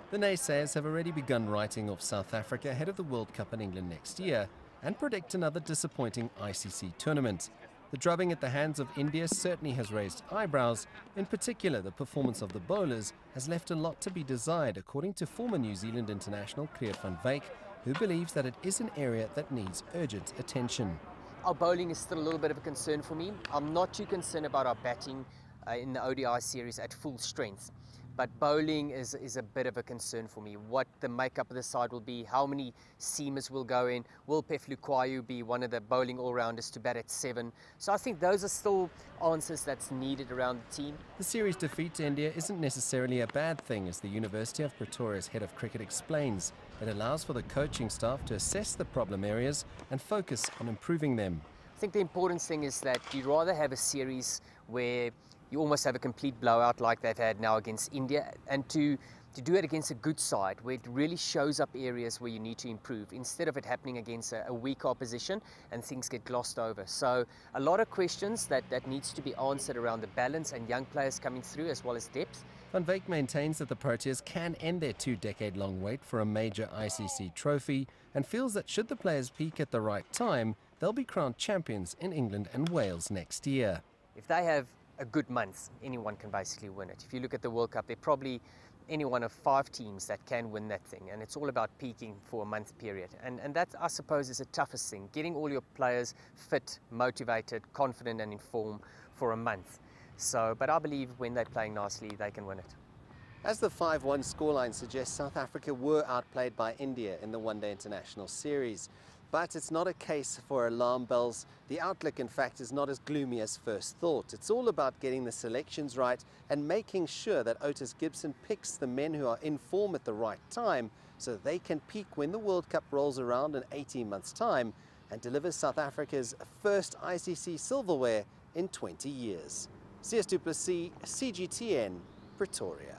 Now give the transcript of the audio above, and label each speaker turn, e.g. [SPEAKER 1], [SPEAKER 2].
[SPEAKER 1] The naysayers have already begun writing off South Africa ahead of the World Cup in England next year and predict another disappointing ICC tournament. The drubbing at the hands of India certainly has raised eyebrows. In particular, the performance of the bowlers has left a lot to be desired, according to former New Zealand international Clear van Wyk, who believes that it is an area that needs urgent attention.
[SPEAKER 2] Our bowling is still a little bit of a concern for me. I'm not too concerned about our batting in the ODI series at full strength. But bowling is a bit of a concern for me. What the makeup of the side will be, how many seamers will go in, will Pefluquayu be one of the bowling all-rounders to bat at 7? So I think those are still answers that's needed around the team.
[SPEAKER 1] The series defeat to India isn't necessarily a bad thing, as the University of Pretoria's head of cricket explains. It allows for the coaching staff to assess the problem areas and focus on improving them.
[SPEAKER 2] I think the important thing is that you'd rather have a series where you almost have a complete blowout like they've had now against India, and to do it against a good side where it really shows up areas where you need to improve, instead of it happening against a weak opposition and things get glossed over. So a lot of questions that needs to be answered around the balance and young players coming through as well as depth.
[SPEAKER 1] Van Wyk maintains that the Proteas can end their 2-decade-long wait for a major ICC trophy and feels that should the players peak at the right time, they'll be crowned champions in England and Wales next year.
[SPEAKER 2] If they have a good month, anyone can basically win it. If you look at the World Cup, they're probably any one of 5 teams that can win that thing, and it's all about peaking for a month period. And that, I suppose, is the toughest thing, getting all your players fit, motivated, confident and informed for a month. So, but I believe when they're playing nicely, they can win it.
[SPEAKER 1] As the 5-1 scoreline suggests, South Africa were outplayed by India in the one-day international series. But it's not a case for alarm bells. The outlook, in fact, is not as gloomy as first thought. It's all about getting the selections right and making sure that Otis Gibson picks the men who are in form at the right time so that they can peak when the World Cup rolls around in 18 months' time and delivers South Africa's first ICC silverware in 20 years. Sias, Plessis, CGTN, Pretoria.